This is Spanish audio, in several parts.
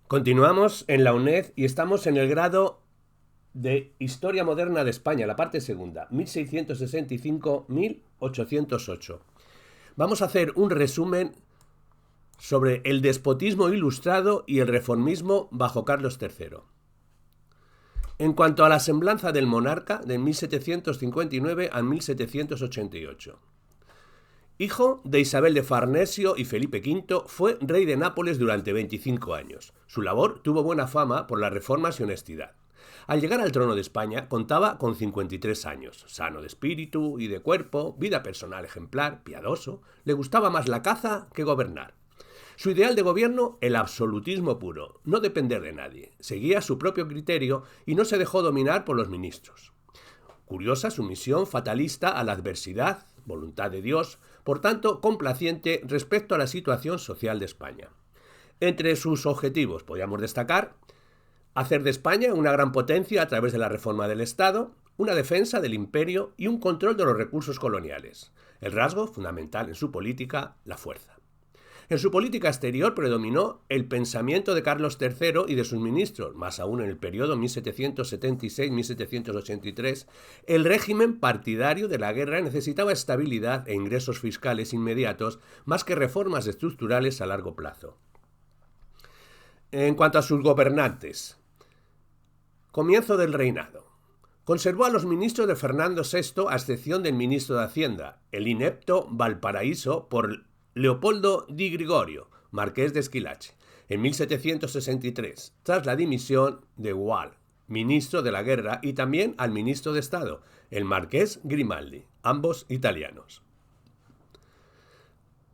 Continuamos en la UNED y estamos en el grado de Historia Moderna de España, la parte segunda, 1665-1808. Vamos a hacer un resumen sobre el despotismo ilustrado y el reformismo bajo Carlos III. En cuanto a la semblanza del monarca de 1759 a 1788. Hijo de Isabel de Farnesio y Felipe V, fue rey de Nápoles durante 25 años. Su labor tuvo buena fama por las reformas y honestidad. Al llegar al trono de España, contaba con 53 años, sano de espíritu y de cuerpo, vida personal ejemplar, piadoso, le gustaba más la caza que gobernar. Su ideal de gobierno, el absolutismo puro, no depender de nadie, seguía su propio criterio y no se dejó dominar por los ministros. Curiosa sumisión fatalista a la adversidad, voluntad de Dios, por tanto complaciente respecto a la situación social de España. Entre sus objetivos podríamos destacar hacer de España una gran potencia a través de la reforma del Estado, una defensa del imperio y un control de los recursos coloniales. El rasgo fundamental en su política, la fuerza. En su política exterior predominó el pensamiento de Carlos III y de sus ministros, más aún en el periodo 1776-1783, el régimen partidario de la guerra necesitaba estabilidad e ingresos fiscales inmediatos, más que reformas estructurales a largo plazo. En cuanto a sus gobernantes, comienzo del reinado. Conservó a los ministros de Fernando VI, a excepción del ministro de Hacienda, el inepto Valparaíso, por Leopoldo di Gregorio, marqués de Esquilache, en 1763, tras la dimisión de Gual, ministro de la Guerra, y también al ministro de Estado, el marqués Grimaldi, ambos italianos.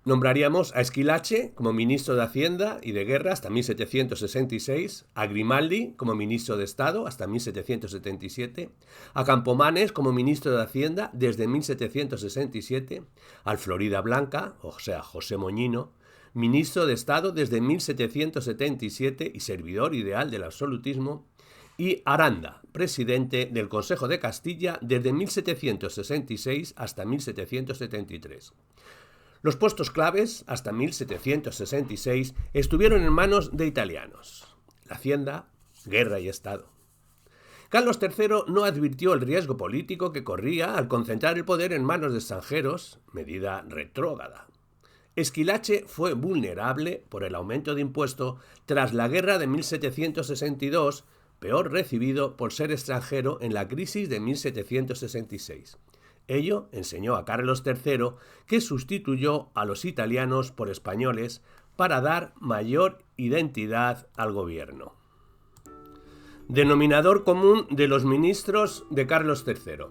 Nombraríamos a Esquilache como ministro de Hacienda y de Guerra hasta 1766, a Grimaldi como ministro de Estado hasta 1777, a Campomanes como ministro de Hacienda desde 1767, al Florida Blanca, o sea, José Moñino, ministro de Estado desde 1777 y servidor ideal del absolutismo, y Aranda, presidente del Consejo de Castilla desde 1766 hasta 1773. Los puestos claves, hasta 1766, estuvieron en manos de italianos. La Hacienda, Guerra y Estado. Carlos III no advirtió el riesgo político que corría al concentrar el poder en manos de extranjeros, medida retrógrada. Esquilache fue vulnerable por el aumento de impuesto tras la Guerra de 1762, peor recibido por ser extranjero en la crisis de 1766. Ello enseñó a Carlos III, que sustituyó a los italianos por españoles para dar mayor identidad al gobierno. Denominador común de los ministros de Carlos III.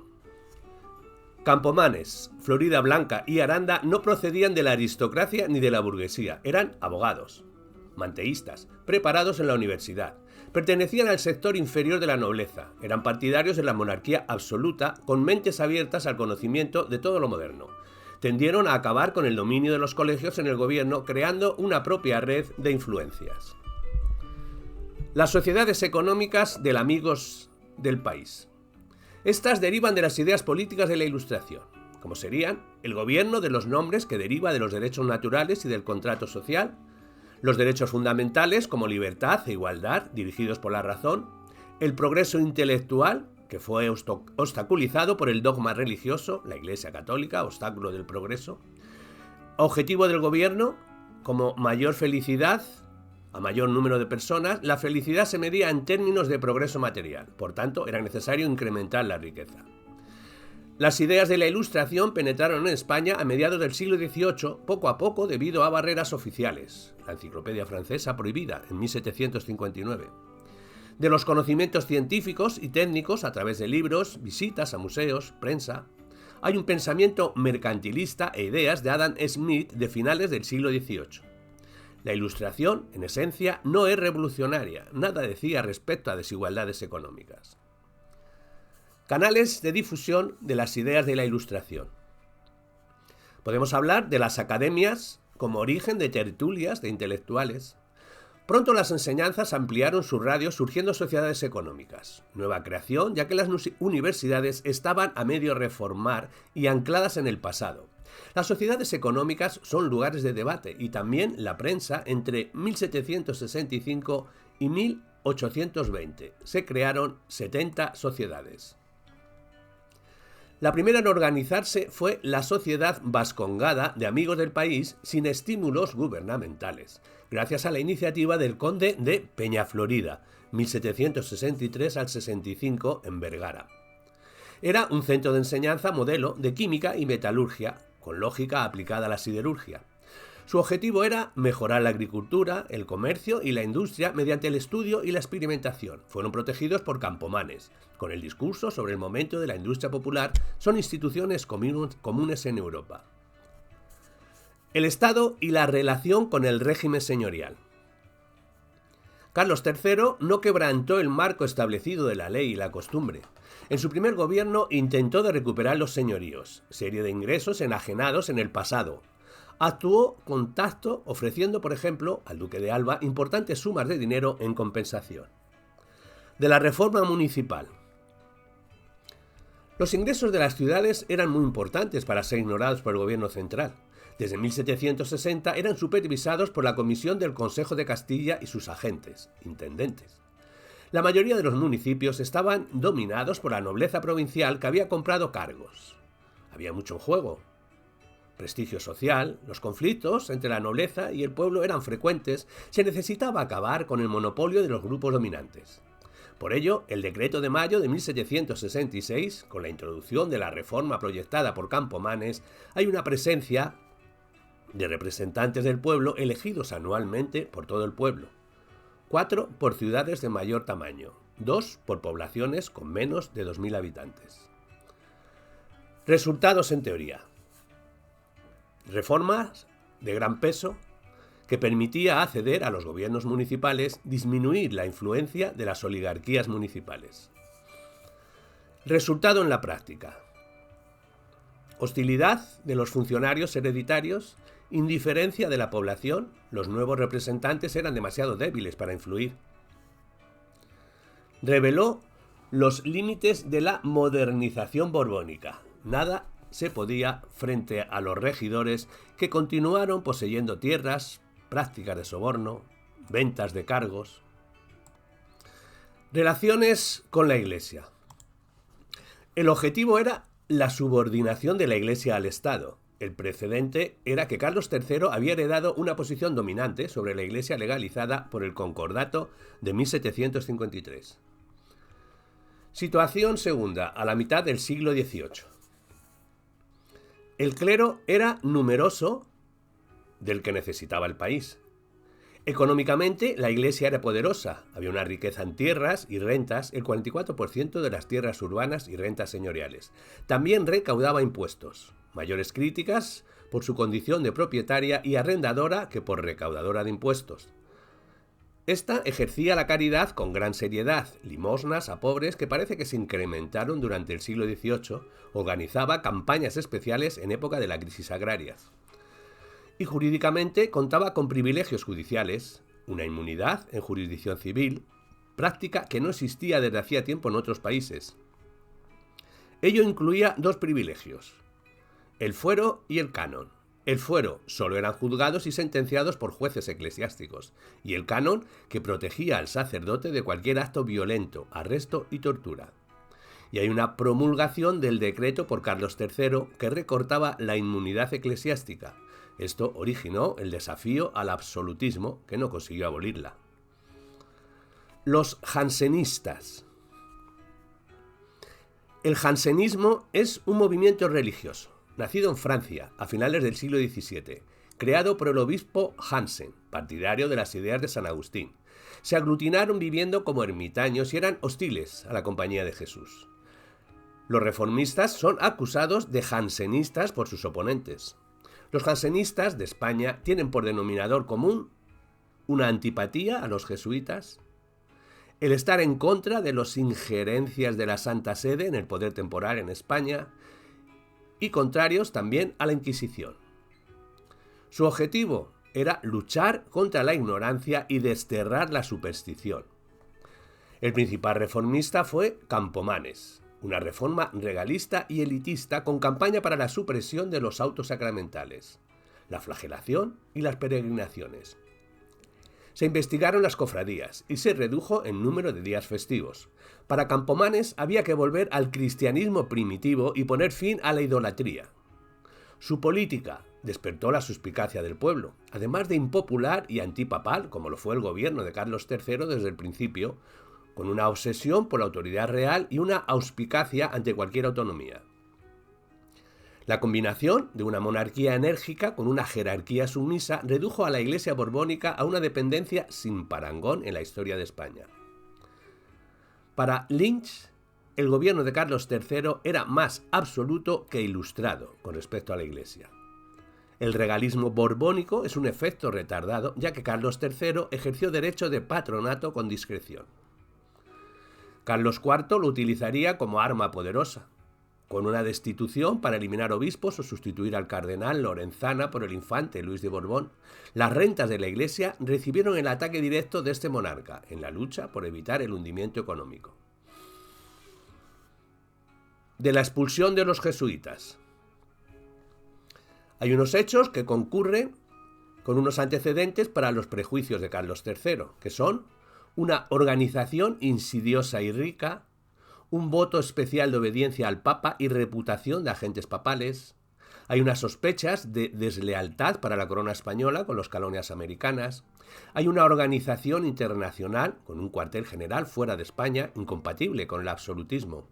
Campomanes, Florida Blanca y Aranda no procedían de la aristocracia ni de la burguesía, eran abogados, manteístas, preparados en la universidad. Pertenecían al sector inferior de la nobleza, eran partidarios de la monarquía absoluta, con mentes abiertas al conocimiento de todo lo moderno. Tendieron a acabar con el dominio de los colegios en el gobierno, creando una propia red de influencias. Las sociedades económicas del amigos del país. Estas derivan de las ideas políticas de la Ilustración, como serían el gobierno de los nombres, que deriva de los derechos naturales y del contrato social, los derechos fundamentales como libertad e igualdad, dirigidos por la razón, el progreso intelectual, que fue obstaculizado por el dogma religioso, la Iglesia Católica, obstáculo del progreso, objetivo del gobierno como mayor felicidad a mayor número de personas. La felicidad se medía en términos de progreso material, por tanto era necesario incrementar la riqueza. Las ideas de la Ilustración penetraron en España a mediados del siglo XVIII, poco a poco debido a barreras oficiales. La enciclopedia francesa prohibida en 1759. De los conocimientos científicos y técnicos a través de libros, visitas a museos, prensa. Hay un pensamiento mercantilista e ideas de Adam Smith de finales del siglo XVIII. La Ilustración, en esencia, no es revolucionaria, nada decía respecto a desigualdades económicas. Canales de difusión de las ideas de la Ilustración. Podemos hablar de las academias como origen de tertulias de intelectuales. Pronto las enseñanzas ampliaron su radio, surgiendo sociedades económicas. Nueva creación, ya que las universidades estaban a medio reformar y ancladas en el pasado. Las sociedades económicas son lugares de debate y también la prensa. Entre 1765 y 1820 se crearon 70 sociedades. La primera en organizarse fue la Sociedad Vascongada de Amigos del País sin estímulos gubernamentales, gracias a la iniciativa del conde de Peñaflorida, 1763 al 65 en Vergara. Era un centro de enseñanza modelo de química y metalurgia, con lógica aplicada a la siderurgia. Su objetivo era mejorar la agricultura, el comercio y la industria mediante el estudio y la experimentación. Fueron protegidos por Campomanes. Con el discurso sobre el momento de la industria popular, son instituciones comunes en Europa. El Estado y la relación con el régimen señorial. Carlos III no quebrantó el marco establecido de la ley y la costumbre. En su primer gobierno intentó de recuperar los señoríos, serie de ingresos enajenados en el pasado. Actuó con tacto, ofreciendo, por ejemplo, al duque de Alba importantes sumas de dinero en compensación. De la reforma municipal. Los ingresos de las ciudades eran muy importantes para ser ignorados por el gobierno central. Desde 1760 eran supervisados por la Comisión del Consejo de Castilla y sus agentes, intendentes. La mayoría de los municipios estaban dominados por la nobleza provincial que había comprado cargos. Había mucho en juego. Prestigio social, los conflictos entre la nobleza y el pueblo eran frecuentes, se necesitaba acabar con el monopolio de los grupos dominantes. Por ello, el decreto de mayo de 1766, con la introducción de la reforma proyectada por Campomanes, hay una presencia de representantes del pueblo elegidos anualmente por todo el pueblo. 4 por ciudades de mayor tamaño, 2 por poblaciones con menos de 2.000 habitantes. Resultados en teoría. Reformas de gran peso que permitía acceder a los gobiernos municipales, disminuir la influencia de las oligarquías municipales. Resultado en la práctica. Hostilidad de los funcionarios hereditarios, indiferencia de la población, los nuevos representantes eran demasiado débiles para influir. Reveló los límites de la modernización borbónica. Nada se podía frente a los regidores que continuaron poseyendo tierras, prácticas de soborno, ventas de cargos. Relaciones con la Iglesia. El objetivo era la subordinación de la Iglesia al Estado. El precedente era que Carlos III había heredado una posición dominante sobre la Iglesia legalizada por el Concordato de 1753. Situación segunda, a la mitad del siglo XVIII. El clero era numeroso del que necesitaba el país. Económicamente, la Iglesia era poderosa. Había una riqueza en tierras y rentas, el 44% de las tierras urbanas y rentas señoriales. También recaudaba impuestos. Mayores críticas por su condición de propietaria y arrendadora que por recaudadora de impuestos. Esta ejercía la caridad con gran seriedad, limosnas a pobres que parece que se incrementaron durante el siglo XVIII, organizaba campañas especiales en época de la crisis agraria. Y jurídicamente contaba con privilegios judiciales, una inmunidad en jurisdicción civil, práctica que no existía desde hacía tiempo en otros países. Ello incluía 2 privilegios, el fuero y el canon. El fuero solo eran juzgados y sentenciados por jueces eclesiásticos, y el canon que protegía al sacerdote de cualquier acto violento, arresto y tortura. Y hay una promulgación del decreto por Carlos III que recortaba la inmunidad eclesiástica. Esto originó el desafío al absolutismo, que no consiguió abolirla. Los jansenistas. El jansenismo es un movimiento religioso, nacido en Francia a finales del siglo XVII, creado por el obispo Jansen, partidario de las ideas de San Agustín. Se aglutinaron viviendo como ermitaños y eran hostiles a la compañía de Jesús. Los reformistas son acusados de jansenistas por sus oponentes. Los jansenistas de España tienen por denominador común una antipatía a los jesuitas, el estar en contra de las injerencias de la Santa Sede en el poder temporal en España y contrarios también a la Inquisición. Su objetivo era luchar contra la ignorancia y desterrar la superstición. El principal reformista fue Campomanes. una reforma regalista y elitista con campaña para la supresión de los autos sacramentales, la flagelación y las peregrinaciones. Se investigaron las cofradías y se redujo el número de días festivos. Para Campomanes había que volver al cristianismo primitivo y poner fin a la idolatría. Su política despertó la suspicacia del pueblo, además de impopular y antipapal, como lo fue el gobierno de Carlos III desde el principio, con una obsesión por la autoridad real y una auspicacia ante cualquier autonomía. La combinación de una monarquía enérgica con una jerarquía sumisa redujo a la Iglesia borbónica a una dependencia sin parangón en la historia de España. Para Lynch, el gobierno de Carlos III era más absoluto que ilustrado con respecto a la Iglesia. El regalismo borbónico es un efecto retardado, ya que Carlos III ejerció derecho de patronato con discreción. Carlos IV lo utilizaría como arma poderosa, con una destitución para eliminar obispos o sustituir al cardenal Lorenzana por el infante Luis de Borbón. Las rentas de la Iglesia recibieron el ataque directo de este monarca en la lucha por evitar el hundimiento económico. De la expulsión de los jesuitas. Hay unos hechos que concurren con unos antecedentes para los prejuicios de Carlos III, que son una organización insidiosa y rica, un voto especial de obediencia al Papa y reputación de agentes papales. Hay unas sospechas de deslealtad para la corona española con las colonias americanas. Hay una organización internacional con un cuartel general fuera de España, incompatible con el absolutismo.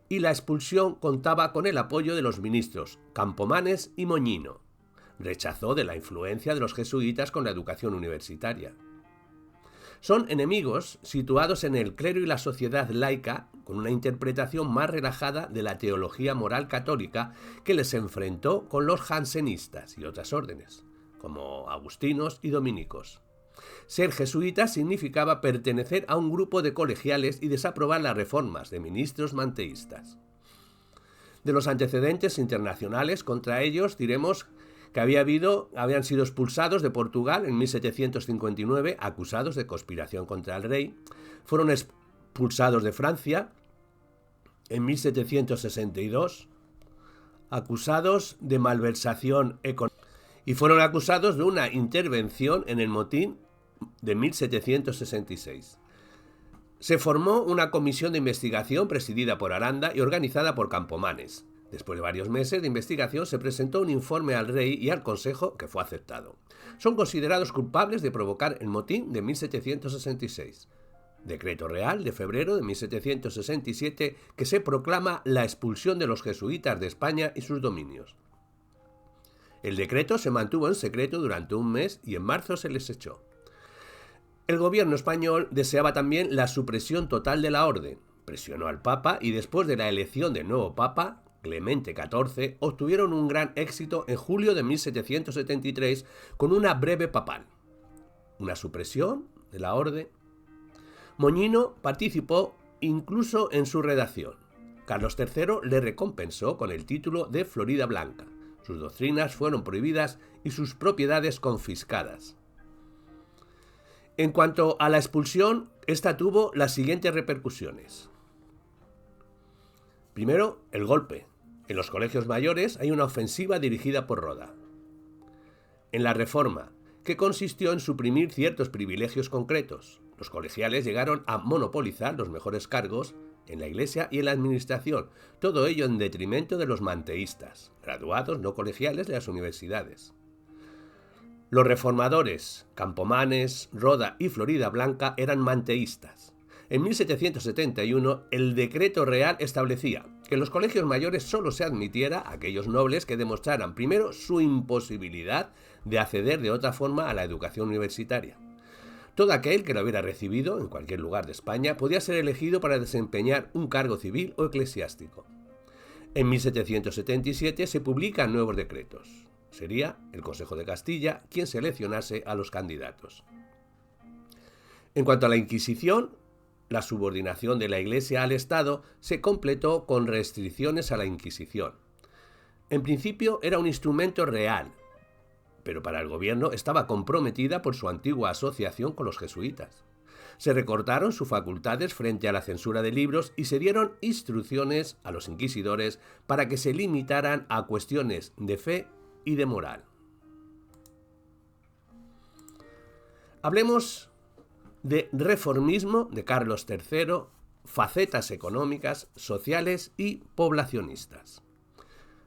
Y la expulsión contaba con el apoyo de los ministros Campomanes y Moñino. Rechazó de la influencia de los jesuitas con la educación universitaria. Son enemigos situados en el clero y la sociedad laica, con una interpretación más relajada de la teología moral católica que les enfrentó con los jansenistas y otras órdenes, como agustinos y dominicos. Ser jesuita significaba pertenecer a un grupo de colegiales y desaprobar las reformas de ministros manteístas. De los antecedentes internacionales contra ellos diremos que habían sido expulsados de Portugal en 1759, acusados de conspiración contra el rey. Fueron expulsados de Francia en 1762, acusados de malversación económica, y fueron acusados de una intervención en el motín de 1766. Se formó una comisión de investigación presidida por Aranda y organizada por Campomanes. Después de varios meses de investigación se presentó un informe al rey y al consejo que fue aceptado. Son considerados culpables de provocar el motín de 1766. Decreto real de febrero de 1767 que se proclama la expulsión de los jesuitas de España y sus dominios. El decreto se mantuvo en secreto durante un mes y en marzo se les echó. El gobierno español deseaba también la supresión total de la orden. Presionó al Papa y después de la elección del nuevo Papa, Clemente XIV, obtuvieron un gran éxito en julio de 1773 con una breve papal. Una supresión de la orden. Moñino participó incluso en su redacción. Carlos III le recompensó con el título de Florida Blanca. Sus doctrinas fueron prohibidas y sus propiedades confiscadas. En cuanto a la expulsión, esta tuvo las siguientes repercusiones. Primero, el golpe. En los colegios mayores hay una ofensiva dirigida por Roda. En la reforma, que consistió en suprimir ciertos privilegios concretos. Los colegiales llegaron a monopolizar los mejores cargos en la Iglesia y en la administración, todo ello en detrimento de los manteístas, graduados no colegiales de las universidades. Los reformadores, Campomanes, Roda y Florida Blanca, eran manteístas. En 1771, el decreto real establecía que en los colegios mayores solo se admitiera a aquellos nobles que demostraran primero su imposibilidad de acceder de otra forma a la educación universitaria. Todo aquel que lo hubiera recibido en cualquier lugar de España podía ser elegido para desempeñar un cargo civil o eclesiástico. En 1777 se publican nuevos decretos. Sería el Consejo de Castilla quien seleccionase a los candidatos. En cuanto a la Inquisición, la subordinación de la Iglesia al Estado se completó con restricciones a la Inquisición. En principio era un instrumento real, pero para el gobierno estaba comprometida por su antigua asociación con los jesuitas. Se recortaron sus facultades frente a la censura de libros y se dieron instrucciones a los inquisidores para que se limitaran a cuestiones de fe y de moral. Hablemos de reformismo de Carlos III, facetas económicas, sociales y poblacionistas.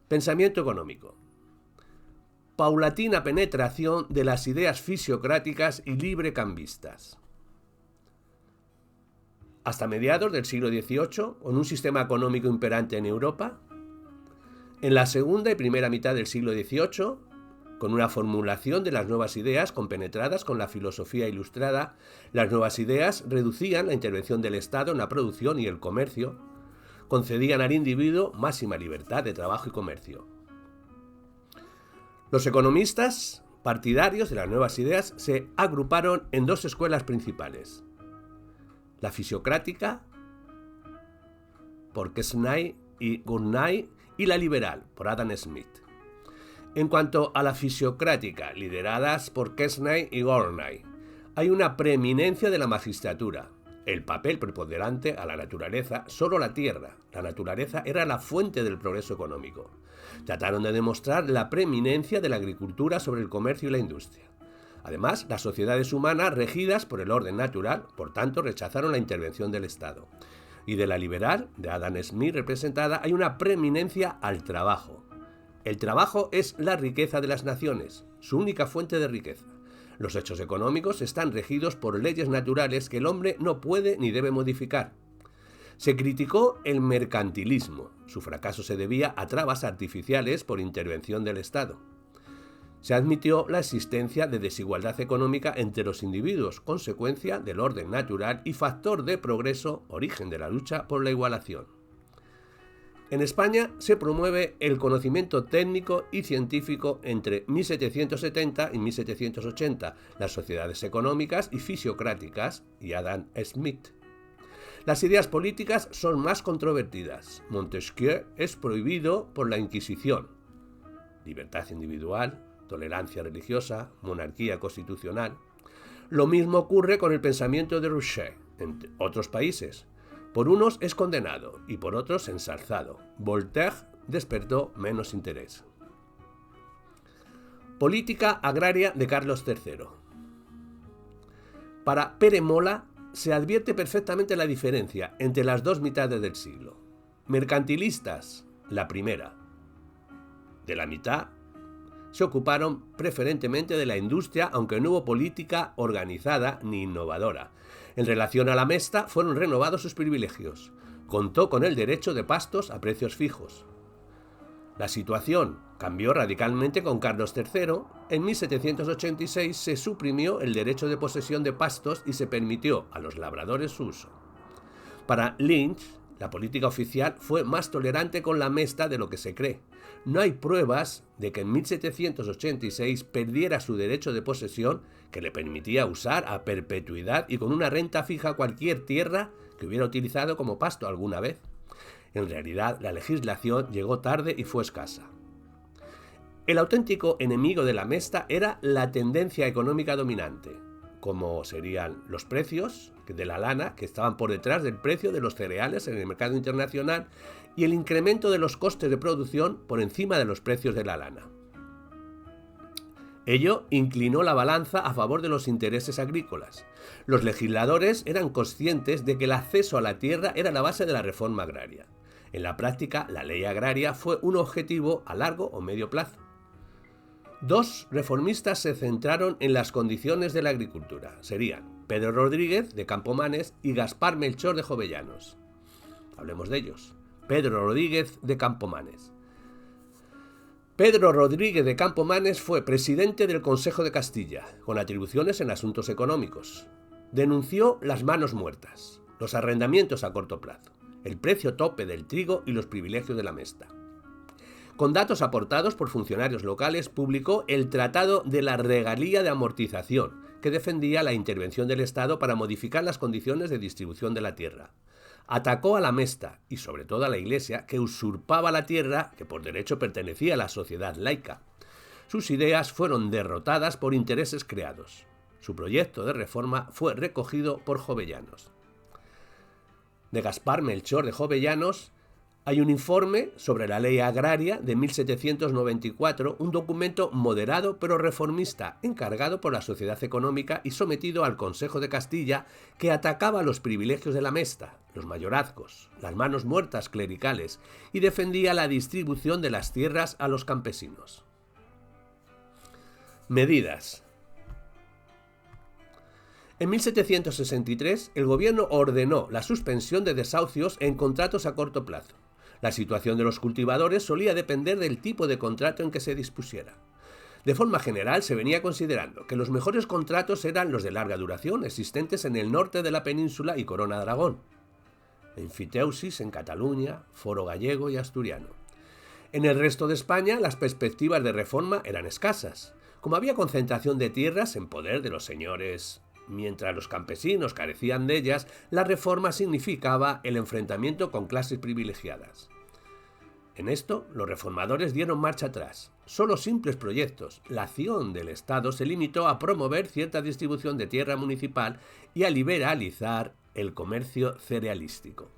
Pensamiento económico. Paulatina penetración de las ideas fisiocráticas y librecambistas. Hasta mediados del siglo XVIII, con un sistema económico imperante en Europa. En la segunda y primera mitad del siglo XVIII, con una formulación de las nuevas ideas compenetradas con la filosofía ilustrada, las nuevas ideas reducían la intervención del Estado en la producción y el comercio, concedían al individuo máxima libertad de trabajo y comercio. Los economistas partidarios de las nuevas ideas se agruparon en dos escuelas principales: la fisiocrática, por Quesnay y Gurnay, y la liberal, por Adam Smith. En cuanto a la fisiocrática, lideradas por Quesnay y Gurnay, hay una preeminencia de la magistratura, el papel preponderante a la naturaleza, solo la tierra. La naturaleza era la fuente del progreso económico. Trataron de demostrar la preeminencia de la agricultura sobre el comercio y la industria. Además, las sociedades humanas regidas por el orden natural, por tanto, rechazaron la intervención del Estado. Y de la liberal, de Adam Smith representada, hay una preeminencia al trabajo. El trabajo es la riqueza de las naciones, su única fuente de riqueza. Los hechos económicos están regidos por leyes naturales que el hombre no puede ni debe modificar. Se criticó el mercantilismo. Su fracaso se debía a trabas artificiales por intervención del Estado. Se admitió la existencia de desigualdad económica entre los individuos, consecuencia del orden natural y factor de progreso, origen de la lucha por la igualación. En España se promueve el conocimiento técnico y científico entre 1770 y 1780, las sociedades económicas y fisiocráticas y Adam Smith. Las ideas políticas son más controvertidas. Montesquieu es prohibido por la Inquisición. Libertad individual, tolerancia religiosa, monarquía constitucional. Lo mismo ocurre con el pensamiento de Rousseau en otros países. Por unos es condenado y por otros ensalzado. Voltaire despertó menos interés. Política agraria de Carlos III. Para Pere Mola se advierte perfectamente la diferencia entre las dos mitades del siglo. Mercantilistas, la primera. De la mitad se ocuparon preferentemente de la industria, aunque no hubo política organizada ni innovadora. En relación a la mesta, fueron renovados sus privilegios. Contó con el derecho de pastos a precios fijos. La situación cambió radicalmente con Carlos III. En 1786 se suprimió el derecho de posesión de pastos y se permitió a los labradores su uso. Para Lynch, la política oficial fue más tolerante con la mesta de lo que se cree. No hay pruebas de que en 1786 perdiera su derecho de posesión, que le permitía usar a perpetuidad y con una renta fija cualquier tierra que hubiera utilizado como pasto alguna vez. En realidad, la legislación llegó tarde y fue escasa. El auténtico enemigo de la mesta era la tendencia económica dominante, como serían los precios de la lana, que estaban por detrás del precio de los cereales en el mercado internacional, y el incremento de los costes de producción por encima de los precios de la lana. Ello inclinó la balanza a favor de los intereses agrícolas. Los legisladores eran conscientes de que el acceso a la tierra era la base de la reforma agraria. En la práctica, la ley agraria fue un objetivo a largo o medio plazo. Dos reformistas se centraron en las condiciones de la agricultura. Serían Pedro Rodríguez de Campomanes y Gaspar Melchor de Jovellanos. Hablemos de ellos. Pedro Rodríguez de Campomanes. Pedro Rodríguez de Campomanes fue presidente del Consejo de Castilla, con atribuciones en asuntos económicos. Denunció las manos muertas, los arrendamientos a corto plazo, el precio tope del trigo y los privilegios de la mesta. Con datos aportados por funcionarios locales, publicó el Tratado de la Regalía de Amortización, que defendía la intervención del Estado para modificar las condiciones de distribución de la tierra. Atacó a la mesta y sobre todo a la Iglesia, que usurpaba la tierra que por derecho pertenecía a la sociedad laica. Sus ideas fueron derrotadas por intereses creados. Su proyecto de reforma fue recogido por Jovellanos. De Gaspar Melchor de Jovellanos hay un informe sobre la Ley Agraria de 1794, un documento moderado pero reformista, encargado por la Sociedad Económica y sometido al Consejo de Castilla, que atacaba los privilegios de la mesta, los mayorazgos, las manos muertas clericales y defendía la distribución de las tierras a los campesinos. Medidas. En 1763, el gobierno ordenó la suspensión de desahucios en contratos a corto plazo. La situación de los cultivadores solía depender del tipo de contrato en que se dispusiera. De forma general, se venía considerando que los mejores contratos eran los de larga duración existentes en el norte de la península y Corona de Aragón, enfiteusis en Cataluña, foro gallego y asturiano. En el resto de España, las perspectivas de reforma eran escasas. Como había concentración de tierras en poder de los señores, mientras los campesinos carecían de ellas, la reforma significaba el enfrentamiento con clases privilegiadas. En esto, los reformadores dieron marcha atrás. Solo simples proyectos. La acción del Estado se limitó a promover cierta distribución de tierra municipal y a liberalizar el comercio cerealístico.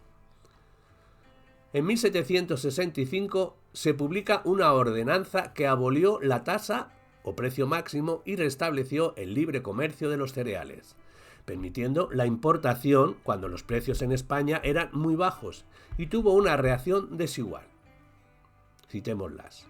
En 1765 se publica una ordenanza que abolió la tasa o precio máximo y restableció el libre comercio de los cereales, permitiendo la importación cuando los precios en España eran muy bajos, y tuvo una reacción desigual. Citémoslas.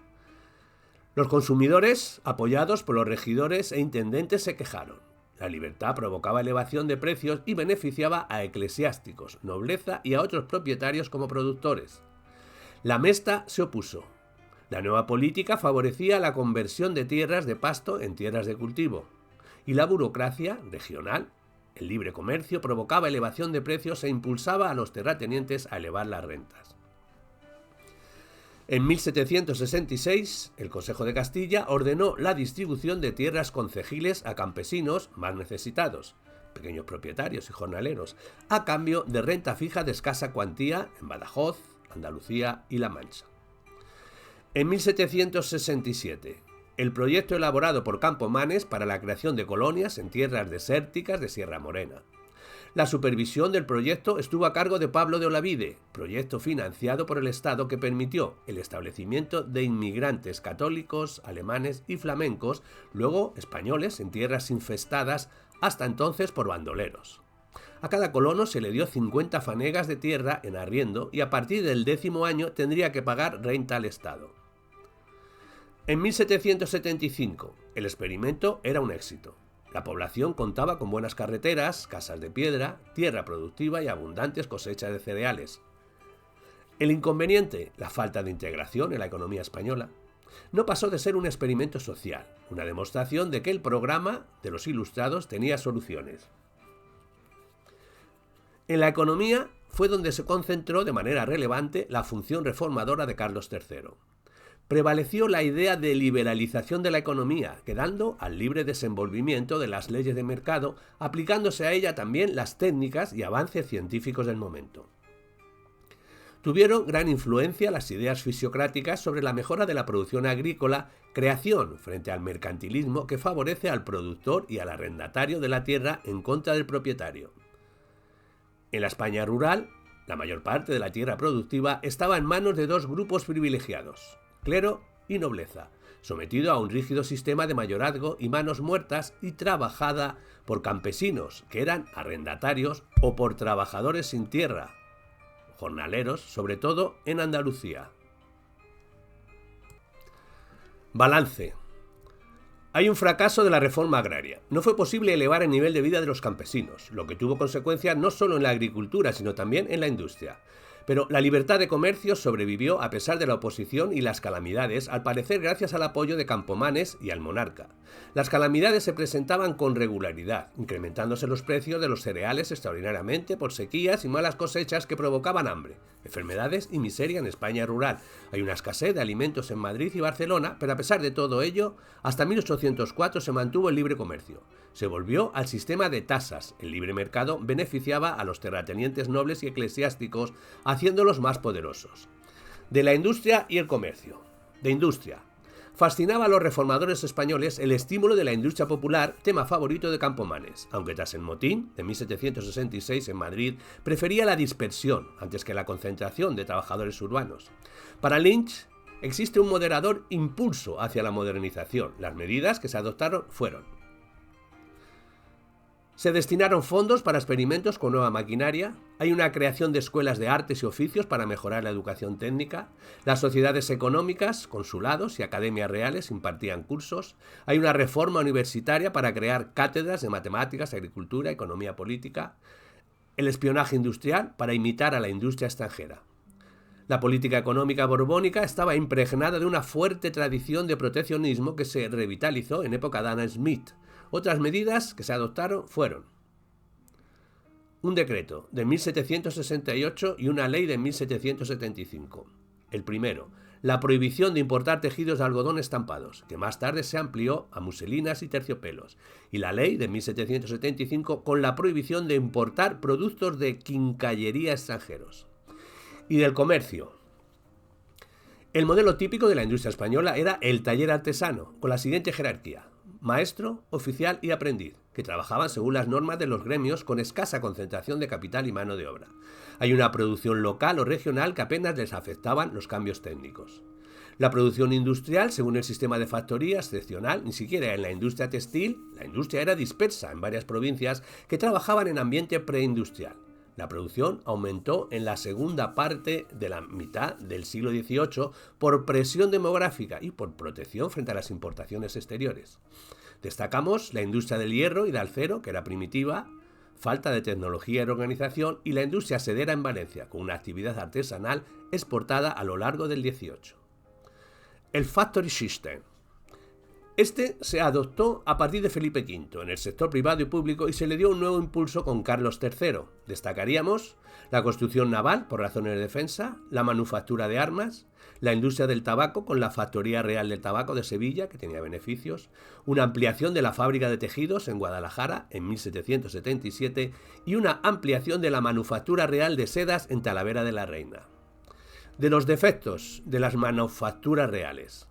Los consumidores, apoyados por los regidores e intendentes, se quejaron. La libertad provocaba elevación de precios y beneficiaba a eclesiásticos, nobleza y a otros propietarios como productores. La Mesta se opuso. La nueva política favorecía la conversión de tierras de pasto en tierras de cultivo, y la burocracia regional, el libre comercio, provocaba elevación de precios e impulsaba a los terratenientes a elevar las rentas. En 1766, el Consejo de Castilla ordenó la distribución de tierras concejiles a campesinos más necesitados, pequeños propietarios y jornaleros, a cambio de renta fija de escasa cuantía en Badajoz, Andalucía y La Mancha. En 1767, el proyecto elaborado por Campomanes para la creación de colonias en tierras desérticas de Sierra Morena. La supervisión del proyecto estuvo a cargo de Pablo de Olavide, proyecto financiado por el Estado que permitió el establecimiento de inmigrantes católicos, alemanes y flamencos, luego españoles en tierras infestadas hasta entonces por bandoleros. A cada colono se le dio 50 fanegas de tierra en arriendo y a partir del 10º año tendría que pagar renta al Estado. En 1775, el experimento era un éxito. La población contaba con buenas carreteras, casas de piedra, tierra productiva y abundantes cosechas de cereales. El inconveniente, la falta de integración en la economía española, no pasó de ser un experimento social, una demostración de que el programa de los Ilustrados tenía soluciones. En la economía fue donde se concentró de manera relevante la función reformadora de Carlos III. Prevaleció la idea de liberalización de la economía, quedando al libre desenvolvimiento de las leyes de mercado, aplicándose a ella también las técnicas y avances científicos del momento. Tuvieron gran influencia las ideas fisiocráticas sobre la mejora de la producción agrícola, creación frente al mercantilismo que favorece al productor y al arrendatario de la tierra en contra del propietario. En la España rural, la mayor parte de la tierra productiva estaba en manos de dos grupos privilegiados, clero y nobleza, sometido a un rígido sistema de mayorazgo y manos muertas y trabajada por campesinos, que eran arrendatarios, o por trabajadores sin tierra, jornaleros, sobre todo en Andalucía. Balance. Hay un fracaso de la reforma agraria. No fue posible elevar el nivel de vida de los campesinos, lo que tuvo consecuencias no solo en la agricultura, sino también en la industria. Pero la libertad de comercio sobrevivió a pesar de la oposición y las calamidades, al parecer gracias al apoyo de Campomanes y al monarca. Las calamidades se presentaban con regularidad, incrementándose los precios de los cereales extraordinariamente por sequías y malas cosechas que provocaban hambre, enfermedades y miseria en España rural. Hay una escasez de alimentos en Madrid y Barcelona, pero a pesar de todo ello, hasta 1804 se mantuvo el libre comercio. Se volvió al sistema de tasas. El libre mercado beneficiaba a los terratenientes nobles y eclesiásticos, haciéndolos más poderosos. De la industria y el comercio. De industria. Fascinaba a los reformadores españoles el estímulo de la industria popular, tema favorito de Campomanes, aunque tras el motín de 1766 en Madrid prefería la dispersión antes que la concentración de trabajadores urbanos. Para Lynch existe un moderador impulso hacia la modernización. Las medidas que se adoptaron fueron: se destinaron fondos para experimentos con nueva maquinaria, hay una creación de escuelas de artes y oficios para mejorar la educación técnica, las sociedades económicas, consulados y academias reales impartían cursos, hay una reforma universitaria para crear cátedras de matemáticas, agricultura, economía política, el espionaje industrial para imitar a la industria extranjera. La política económica borbónica estaba impregnada de una fuerte tradición de proteccionismo que se revitalizó en época de Adam Smith. Otras medidas que se adoptaron fueron un decreto de 1768 y una ley de 1775. El primero, la prohibición de importar tejidos de algodón estampados, que más tarde se amplió a muselinas y terciopelos, y la ley de 1775 con la prohibición de importar productos de quincallería extranjeros. Y del comercio. El modelo típico de la industria española era el taller artesano, con la siguiente jerarquía: maestro, oficial y aprendiz, que trabajaban según las normas de los gremios con escasa concentración de capital y mano de obra. Hay una producción local o regional que apenas les afectaban los cambios técnicos. La producción industrial, según el sistema de factoría, excepcional, ni siquiera en la industria textil, la industria era dispersa en varias provincias que trabajaban en ambiente preindustrial. La producción aumentó en la segunda parte de la mitad del siglo XVIII por presión demográfica y por protección frente a las importaciones exteriores. Destacamos la industria del hierro y del acero, que era primitiva, falta de tecnología y organización, y la industria sedera en Valencia, con una actividad artesanal exportada a lo largo del XVIII. El Factory System. Este se adoptó a partir de Felipe V en el sector privado y público y se le dio un nuevo impulso con Carlos III. Destacaríamos la construcción naval por razones de defensa, la manufactura de armas, la industria del tabaco con la Factoría Real del Tabaco de Sevilla, que tenía beneficios, una ampliación de la fábrica de tejidos en Guadalajara en 1777 y una ampliación de la manufactura real de sedas en Talavera de la Reina. De los defectos de las manufacturas reales.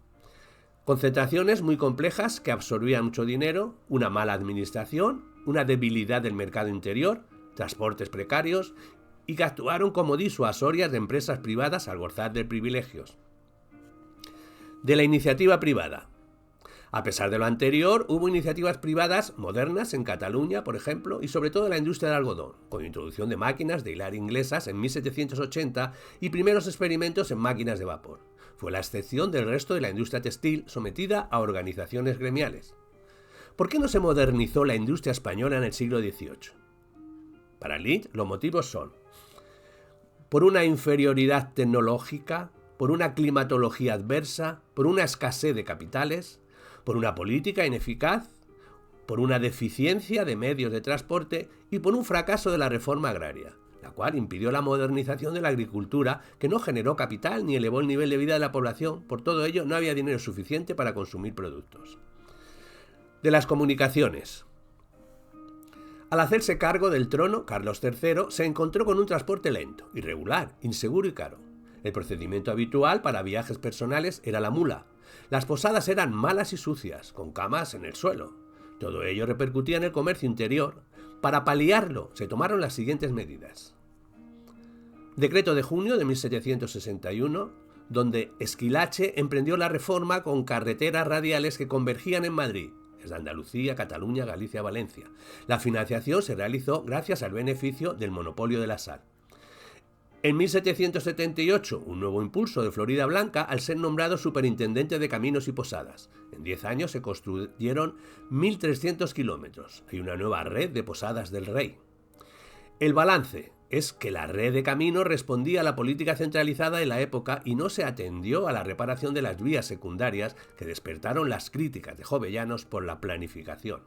Concentraciones muy complejas que absorbían mucho dinero, una mala administración, una debilidad del mercado interior, transportes precarios y que actuaron como disuasorias de empresas privadas al gozar de privilegios. De la iniciativa privada. A pesar de lo anterior, hubo iniciativas privadas modernas en Cataluña, por ejemplo, y sobre todo en la industria del algodón, con introducción de máquinas de hilar inglesas en 1780 y primeros experimentos en máquinas de vapor. Fue la excepción del resto de la industria textil sometida a organizaciones gremiales. ¿Por qué no se modernizó la industria española en el siglo XVIII? Para Lynch, los motivos son: por una inferioridad tecnológica, por una climatología adversa, por una escasez de capitales, por una política ineficaz, por una deficiencia de medios de transporte y por un fracaso de la reforma agraria, la cual impidió la modernización de la agricultura, que no generó capital ni elevó el nivel de vida de la población. Por todo ello, no había dinero suficiente para consumir productos. De las comunicaciones. Al hacerse cargo del trono, Carlos III se encontró con un transporte lento, irregular, inseguro y caro. El procedimiento habitual para viajes personales era la mula. Las posadas eran malas y sucias, con camas en el suelo. Todo ello repercutía en el comercio interior. Para paliarlo, se tomaron las siguientes medidas. Decreto de junio de 1761, donde Esquilache emprendió la reforma con carreteras radiales que convergían en Madrid, desde Andalucía, Cataluña, Galicia, Valencia. La financiación se realizó gracias al beneficio del monopolio de la sal. En 1778, un nuevo impulso de Florida Blanca al ser nombrado superintendente de caminos y posadas. En 10 años se construyeron 1.300 kilómetros. Hay una nueva red de posadas del rey. El balance es que la red de caminos respondía a la política centralizada de la época y no se atendió a la reparación de las vías secundarias que despertaron las críticas de Jovellanos por la planificación.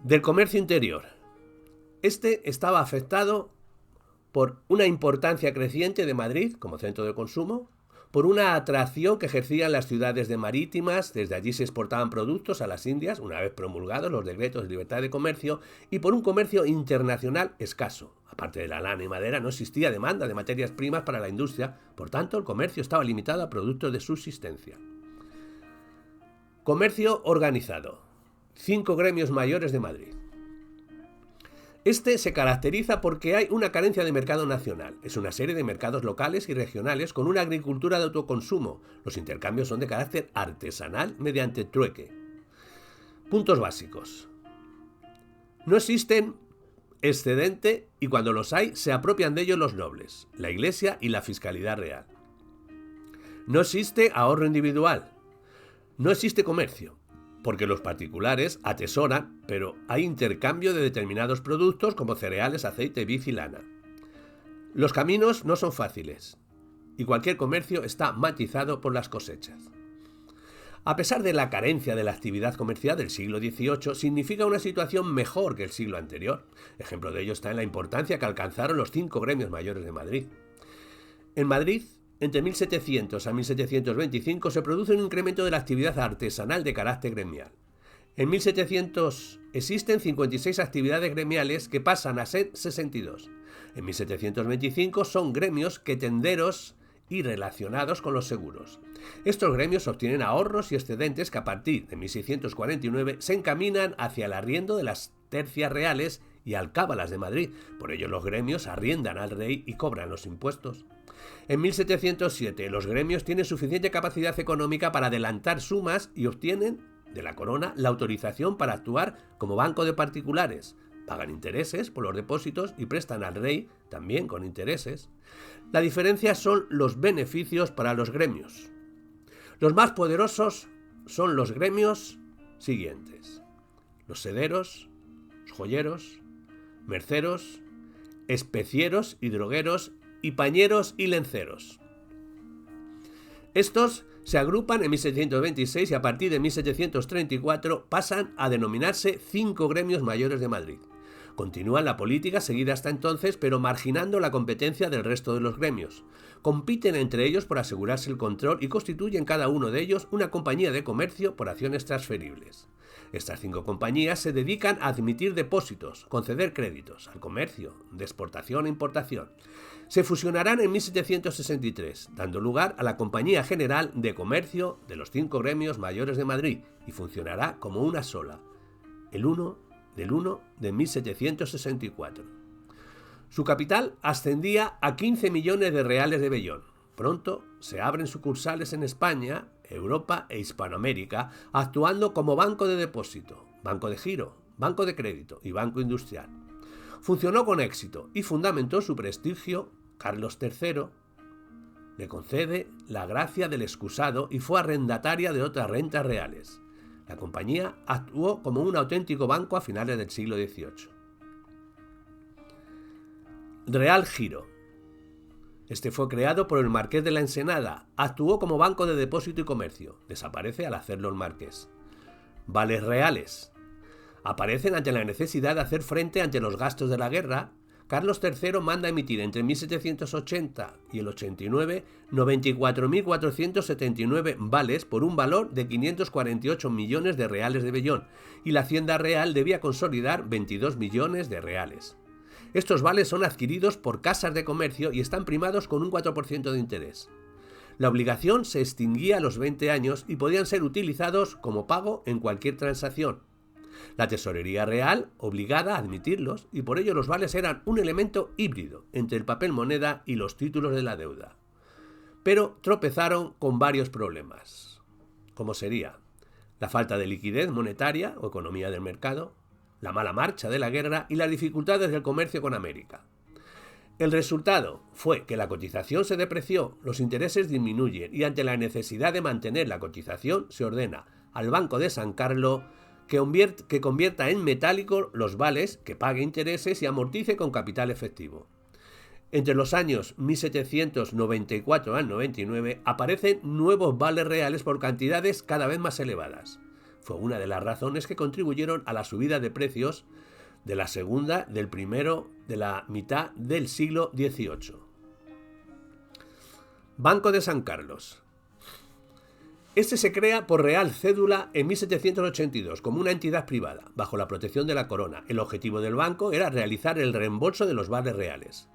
Del comercio interior. Este estaba afectado por una importancia creciente de Madrid como centro de consumo, por una atracción que ejercían las ciudades de marítimas, desde allí se exportaban productos a las Indias, una vez promulgados los decretos de libertad de comercio, y por un comercio internacional escaso. Aparte de la lana y madera, no existía demanda de materias primas para la industria, por tanto el comercio estaba limitado a productos de subsistencia. Comercio organizado. 5 gremios mayores de Madrid. Este se caracteriza porque hay una carencia de mercado nacional. Es una serie de mercados locales y regionales con una agricultura de autoconsumo. Los intercambios son de carácter artesanal mediante trueque. Puntos básicos. No existen excedente y cuando los hay se apropian de ellos los nobles, la Iglesia y la Fiscalidad Real. No existe ahorro individual. No existe comercio, porque los particulares atesoran, pero hay intercambio de determinados productos como cereales, aceite, vid y lana. Los caminos no son fáciles y cualquier comercio está matizado por las cosechas. A pesar de la carencia de la actividad comercial del siglo XVIII, significa una situación mejor que el siglo anterior. Ejemplo de ello está en la importancia que alcanzaron los 5 gremios mayores de Madrid. En Madrid, entre 1700 a 1725 se produce un incremento de la actividad artesanal de carácter gremial. En 1700 existen 56 actividades gremiales que pasan a ser 62. En 1725 son gremios que tenderos y relacionados con los seguros. Estos gremios obtienen ahorros y excedentes que a partir de 1649 se encaminan hacia el arriendo de las tercias reales y alcábalas de Madrid. Por ello los gremios arriendan al rey y cobran los impuestos. En 1707 los gremios tienen suficiente capacidad económica para adelantar sumas y obtienen de la corona la autorización para actuar como banco de particulares. Pagan intereses por los depósitos y prestan al rey también con intereses. La diferencia son los beneficios para los gremios. Los más poderosos son los gremios siguientes: los sederos, los joyeros, merceros, especieros y drogueros y pañeros y lenceros. Estos se agrupan en 1726 y a partir de 1734 pasan a denominarse 5 gremios mayores de Madrid. Continúan la política seguida hasta entonces, pero marginando la competencia del resto de los gremios. Compiten entre ellos por asegurarse el control y constituyen cada uno de ellos una compañía de comercio por acciones transferibles. Estas 5 compañías se dedican a admitir depósitos, conceder créditos, al comercio, de exportación e importación. Se fusionarán en 1763, dando lugar a la Compañía General de Comercio de los 5 gremios mayores de Madrid y funcionará como una sola, el 1 de 1764. Su capital ascendía a 15 millones de reales de vellón. Pronto se abren sucursales en España, Europa e Hispanoamérica, actuando como banco de depósito, banco de giro, banco de crédito y banco industrial. Funcionó con éxito y fundamentó su prestigio. Carlos III le concede la gracia del excusado y fue arrendataria de otras rentas reales. La compañía actuó como un auténtico banco a finales del siglo XVIII. Real Giro. Este fue creado por el Marqués de la Ensenada. Actuó como banco de depósito y comercio. Desaparece al hacerlo el Marqués. Vales reales. Aparecen ante la necesidad de hacer frente ante los gastos de la guerra. Carlos III manda emitir entre 1780 y el 89 94.479 vales por un valor de 548 millones de reales de vellón y la Hacienda Real debía consolidar 22 millones de reales. Estos vales son adquiridos por casas de comercio y están primados con un 4% de interés. La obligación se extinguía a los 20 años y podían ser utilizados como pago en cualquier transacción. La Tesorería Real obligada a admitirlos y por ello los vales eran un elemento híbrido entre el papel moneda y los títulos de la deuda. Pero tropezaron con varios problemas, como sería la falta de liquidez monetaria o economía del mercado, la mala marcha de la guerra y las dificultades del comercio con América. El resultado fue que la cotización se depreció, los intereses disminuyen y ante la necesidad de mantener la cotización se ordena al Banco de San Carlos que convierta en metálico los vales, que pague intereses y amortice con capital efectivo. Entre los años 1794 al 99 aparecen nuevos vales reales por cantidades cada vez más elevadas. Fue una de las razones que contribuyeron a la subida de precios de la segunda, del primero, de la mitad del siglo XVIII. Banco de San Carlos. Este se crea por Real Cédula en 1782 como una entidad privada, bajo la protección de la corona. El objetivo del banco era realizar el reembolso de los vales reales.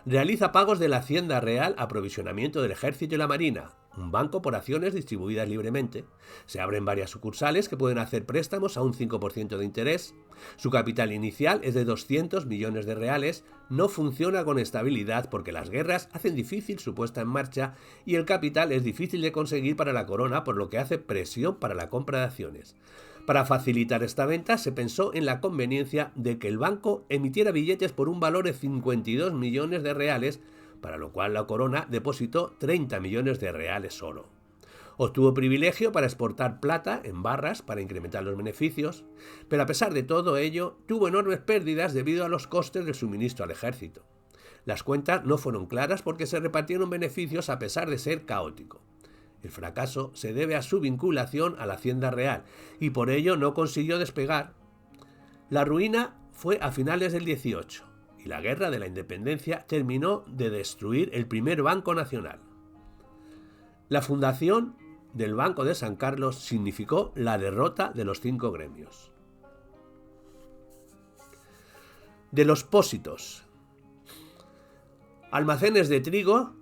Realiza pagos de la Hacienda Real, aprovisionamiento del Ejército y la Marina, un banco por acciones distribuidas libremente. Se abren varias sucursales que pueden hacer préstamos a un 5% de interés. Su capital inicial es de 200 millones de reales. No funciona con estabilidad porque las guerras hacen difícil su puesta en marcha y el capital es difícil de conseguir para la corona, por lo que hace presión para la compra de acciones. Para facilitar esta venta se pensó en la conveniencia de que el banco emitiera billetes por un valor de 52 millones de reales, para lo cual la corona depositó 30 millones de reales solo. Obtuvo privilegio para exportar plata en barras para incrementar los beneficios, pero a pesar de todo ello, tuvo enormes pérdidas debido a los costes del suministro al ejército. Las cuentas no fueron claras porque se repartieron beneficios a pesar de ser caótico. El fracaso se debe a su vinculación a la Hacienda Real y por ello no consiguió despegar. La ruina fue a finales del 18 y la Guerra de la Independencia terminó de destruir el primer Banco Nacional. La fundación del Banco de San Carlos significó la derrota de los 5 gremios. De los pósitos. Almacenes de trigo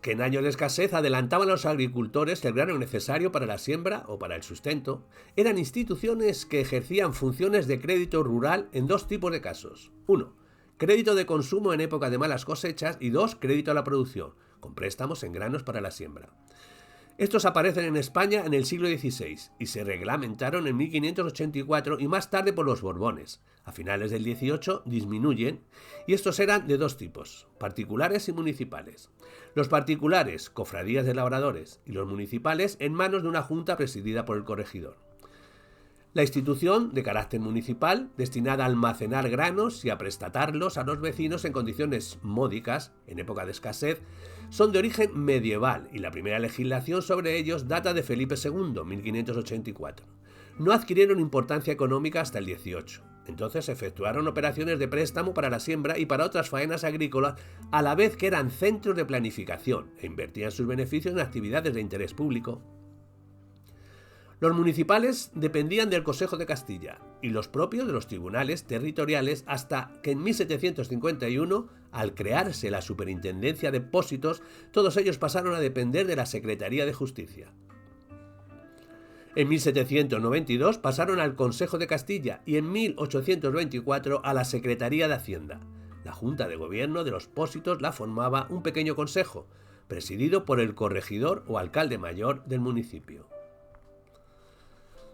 que en años de escasez adelantaban a los agricultores el grano necesario para la siembra o para el sustento, eran instituciones que ejercían funciones de crédito rural en 2 tipos de casos. 1. Crédito de consumo en época de malas cosechas y 2. Crédito a la producción, con préstamos en granos para la siembra. Estos aparecen en España en el siglo XVI y se reglamentaron en 1584 y más tarde por los Borbones. A finales del XVIII disminuyen y estos eran de 2 tipos, particulares y municipales. Los particulares, cofradías de labradores, y los municipales en manos de una junta presidida por el corregidor. La institución, de carácter municipal, destinada a almacenar granos y a prestatarlos a los vecinos en condiciones módicas, en época de escasez, son de origen medieval y la primera legislación sobre ellos data de Felipe II, 1584. No adquirieron importancia económica hasta el 18. Entonces se efectuaron operaciones de préstamo para la siembra y para otras faenas agrícolas, a la vez que eran centros de planificación e invertían sus beneficios en actividades de interés público. Los municipales dependían del Consejo de Castilla y los propios de los tribunales territoriales hasta que en 1751, al crearse la Superintendencia de Pósitos, todos ellos pasaron a depender de la Secretaría de Justicia. En 1792 pasaron al Consejo de Castilla y en 1824 a la Secretaría de Hacienda. La Junta de Gobierno de los Pósitos la formaba un pequeño consejo, presidido por el corregidor o alcalde mayor del municipio.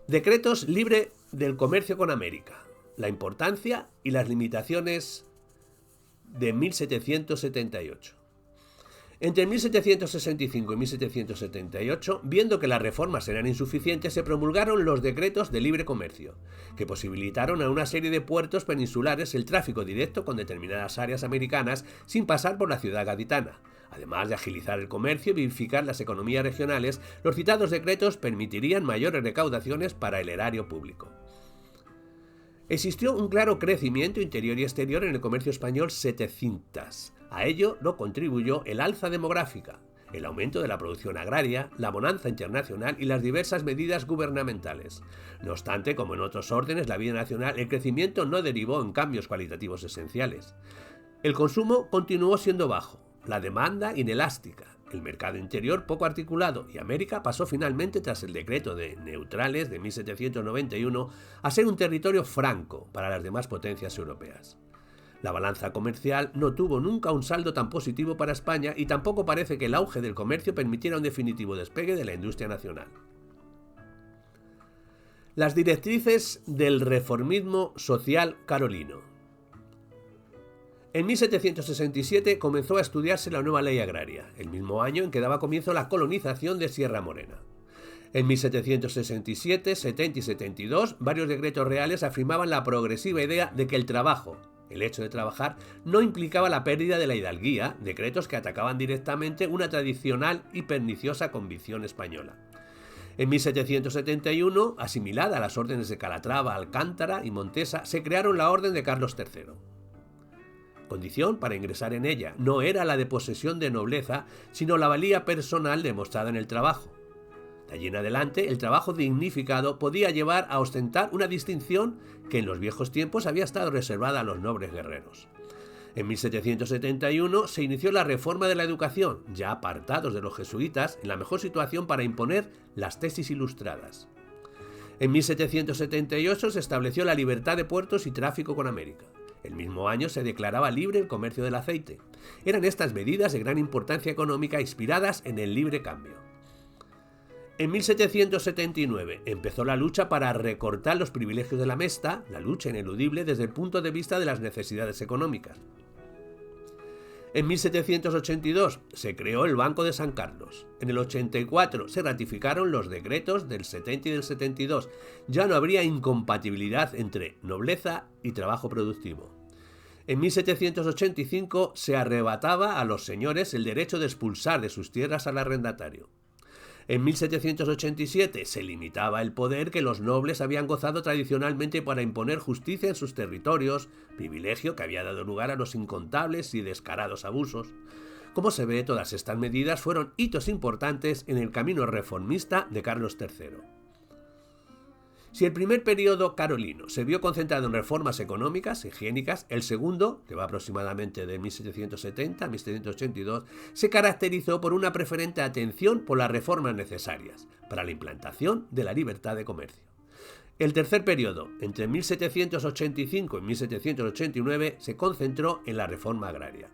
Decretos libre del comercio con América. La importancia y las limitaciones de 1778. Entre 1765 y 1778, viendo que las reformas eran insuficientes, se promulgaron los decretos de libre comercio, que posibilitaron a una serie de puertos peninsulares el tráfico directo con determinadas áreas americanas sin pasar por la ciudad gaditana. Además de agilizar el comercio y vivificar las economías regionales, los citados decretos permitirían mayores recaudaciones para el erario público. Existió un claro crecimiento interior y exterior en el comercio español setecientas. A ello lo contribuyó el alza demográfica, el aumento de la producción agraria, la bonanza internacional y las diversas medidas gubernamentales. No obstante, como en otros órdenes, la vida nacional, el crecimiento no derivó en cambios cualitativos esenciales. El consumo continuó siendo bajo, la demanda inelástica, el mercado interior poco articulado y América pasó finalmente, tras el decreto de neutrales de 1791, a ser un territorio franco para las demás potencias europeas. La balanza comercial no tuvo nunca un saldo tan positivo para España y tampoco parece que el auge del comercio permitiera un definitivo despegue de la industria nacional. Las directrices del reformismo social carolino. En 1767 comenzó a estudiarse la nueva ley agraria, el mismo año en que daba comienzo la colonización de Sierra Morena. En 1767, 70 y 72, varios decretos reales afirmaban la progresiva idea de que el trabajo, el hecho de trabajar, no implicaba la pérdida de la hidalguía, decretos que atacaban directamente una tradicional y perniciosa convicción española. En 1771, asimilada a las órdenes de Calatrava, Alcántara y Montesa, se crearon la Orden de Carlos III. Condición para ingresar en ella no era la de posesión de nobleza, sino la valía personal demostrada en el trabajo. De allí en adelante, el trabajo dignificado podía llevar a ostentar una distinción que en los viejos tiempos había estado reservada a los nobles guerreros. En 1771 se inició la reforma de la educación, ya apartados de los jesuitas, en la mejor situación para imponer las tesis ilustradas. En 1778 se estableció la libertad de puertos y tráfico con América. El mismo año se declaraba libre el comercio del aceite. Eran estas medidas de gran importancia económica inspiradas en el libre cambio. En 1779 empezó la lucha para recortar los privilegios de la Mesta, la lucha ineludible desde el punto de vista de las necesidades económicas. En 1782 se creó el Banco de San Carlos. En el 84 se ratificaron los decretos del 70 y del 72. Ya no habría incompatibilidad entre nobleza y trabajo productivo. En 1785 se arrebataba a los señores el derecho de expulsar de sus tierras al arrendatario. En 1787 se limitaba el poder que los nobles habían gozado tradicionalmente para imponer justicia en sus territorios, privilegio que había dado lugar a los incontables y descarados abusos. Como se ve, todas estas medidas fueron hitos importantes en el camino reformista de Carlos III. Si el primer periodo carolino se vio concentrado en reformas económicas, higiénicas, el segundo, que va aproximadamente de 1770 a 1782, se caracterizó por una preferente atención por las reformas necesarias para la implantación de la libertad de comercio. El tercer periodo, entre 1785 y 1789, se concentró en la reforma agraria.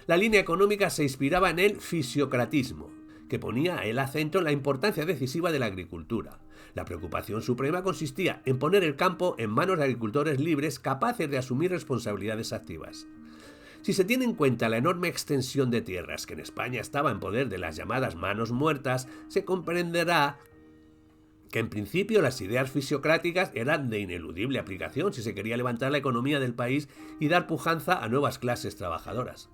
La línea económica se inspiraba en el fisiocratismo, que ponía el acento en la importancia decisiva de la agricultura. La preocupación suprema consistía en poner el campo en manos de agricultores libres capaces de asumir responsabilidades activas. Si se tiene en cuenta la enorme extensión de tierras que en España estaba en poder de las llamadas manos muertas, se comprenderá que en principio las ideas fisiocráticas eran de ineludible aplicación si se quería levantar la economía del país y dar pujanza a nuevas clases trabajadoras.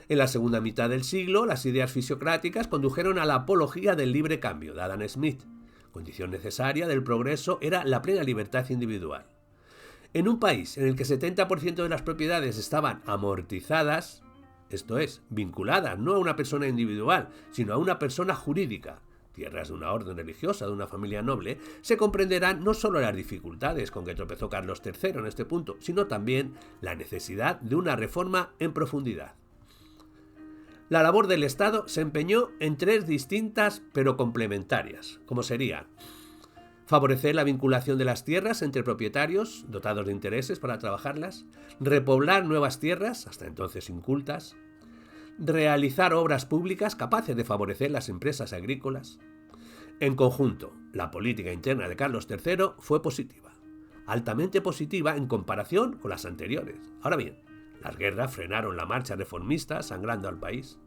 En la segunda mitad del siglo, las ideas fisiocráticas condujeron a la apología del libre cambio de Adam Smith. Condición necesaria del progreso era la plena libertad individual. En un país en el que 70% de las propiedades estaban amortizadas, esto es, vinculadas no a una persona individual, sino a una persona jurídica, tierras de una orden religiosa, de una familia noble, se comprenderán no solo las dificultades con que tropezó Carlos III en este punto, sino también la necesidad de una reforma en profundidad. La labor del Estado se empeñó en tres distintas pero complementarias, como serían favorecer la vinculación de las tierras entre propietarios dotados de intereses para trabajarlas, repoblar nuevas tierras, hasta entonces incultas, realizar obras públicas capaces de favorecer las empresas agrícolas. En conjunto, la política interna de Carlos III fue positiva, altamente positiva en comparación con las anteriores. Ahora bien, las guerras frenaron la marcha reformista, sangrando al país.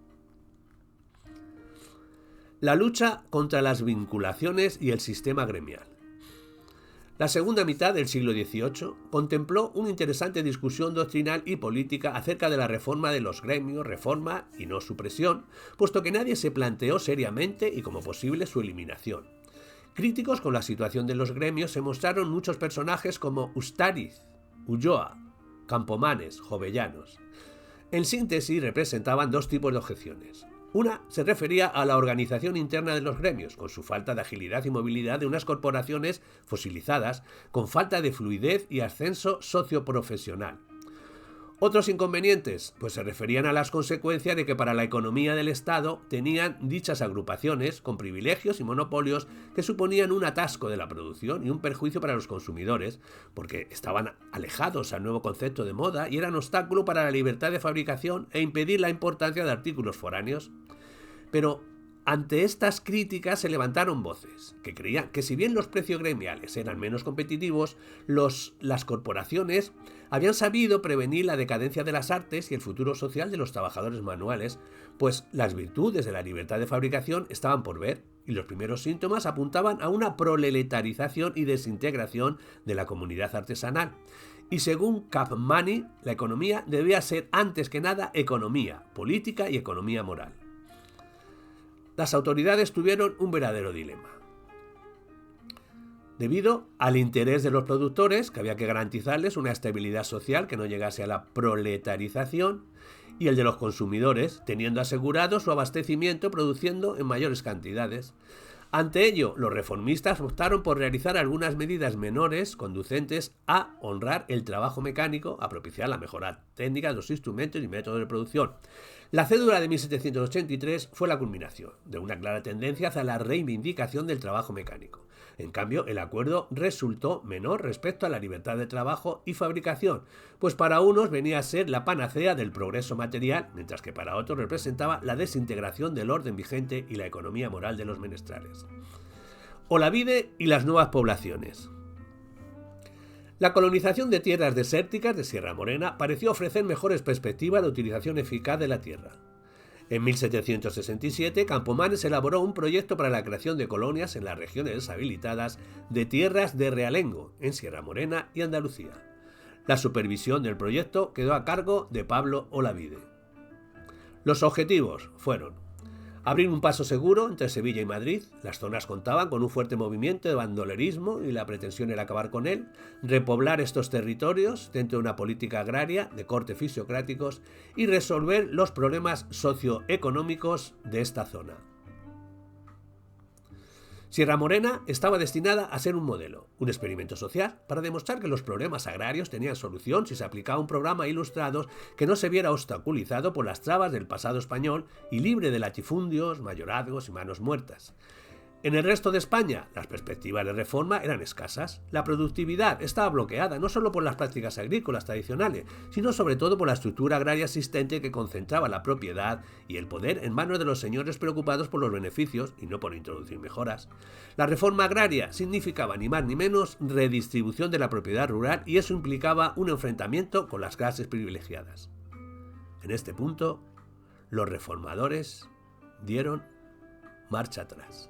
La lucha contra las vinculaciones y el sistema gremial. La segunda mitad del siglo XVIII contempló una interesante discusión doctrinal y política acerca de la reforma de los gremios, reforma y no supresión, puesto que nadie se planteó seriamente y como posible su eliminación. Críticos con la situación de los gremios se mostraron muchos personajes como Ustariz, Ulloa, Campomanes, Jovellanos. En síntesis, representaban dos tipos de objeciones. Una se refería a la organización interna de los gremios, con su falta de agilidad y movilidad de unas corporaciones fosilizadas, con falta de fluidez y ascenso socioprofesional. Otros inconvenientes, pues se referían a las consecuencias de que para la economía del Estado tenían dichas agrupaciones con privilegios y monopolios que suponían un atasco de la producción y un perjuicio para los consumidores, porque estaban alejados al nuevo concepto de moda y eran obstáculo para la libertad de fabricación e impedir la importancia de artículos foráneos. Pero ante estas críticas se levantaron voces que creían que si bien los precios gremiales eran menos competitivos, las corporaciones habían sabido prevenir la decadencia de las artes y el futuro social de los trabajadores manuales, pues las virtudes de la libertad de fabricación estaban por ver y los primeros síntomas apuntaban a una proletarización y desintegración de la comunidad artesanal. Y según Capmany, la economía debía ser antes que nada economía política y economía moral. Las autoridades tuvieron un verdadero dilema. Debido al interés de los productores, que había que garantizarles una estabilidad social que no llegase a la proletarización, y el de los consumidores, teniendo asegurado su abastecimiento produciendo en mayores cantidades. Ante ello, los reformistas optaron por realizar algunas medidas menores conducentes a honrar el trabajo mecánico, a propiciar la mejora técnica de los instrumentos y métodos de producción. La cédula de 1783 fue la culminación de una clara tendencia hacia la reivindicación del trabajo mecánico. En cambio, el acuerdo resultó menor respecto a la libertad de trabajo y fabricación, pues para unos venía a ser la panacea del progreso material, mientras que para otros representaba la desintegración del orden vigente y la economía moral de los menestrales. Olavide y las nuevas poblaciones. La colonización de tierras desérticas de Sierra Morena pareció ofrecer mejores perspectivas de utilización eficaz de la tierra. En 1767, Campomanes elaboró un proyecto para la creación de colonias en las regiones deshabilitadas de tierras de realengo, en Sierra Morena y Andalucía. La supervisión del proyecto quedó a cargo de Pablo Olavide. Los objetivos fueron: abrir un paso seguro entre Sevilla y Madrid. Las zonas contaban con un fuerte movimiento de bandolerismo y la pretensión era acabar con él. Repoblar estos territorios dentro de una política agraria de corte fisiocráticos y resolver los problemas socioeconómicos de esta zona. Sierra Morena estaba destinada a ser un modelo, un experimento social, para demostrar que los problemas agrarios tenían solución si se aplicaba un programa ilustrado que no se viera obstaculizado por las trabas del pasado español y libre de latifundios, mayorazgos y manos muertas. En el resto de España, las perspectivas de reforma eran escasas. La productividad estaba bloqueada no solo por las prácticas agrícolas tradicionales, sino sobre todo por la estructura agraria existente que concentraba la propiedad y el poder en manos de los señores preocupados por los beneficios y no por introducir mejoras. La reforma agraria significaba ni más ni menos redistribución de la propiedad rural y eso implicaba un enfrentamiento con las clases privilegiadas. En este punto, los reformadores dieron marcha atrás.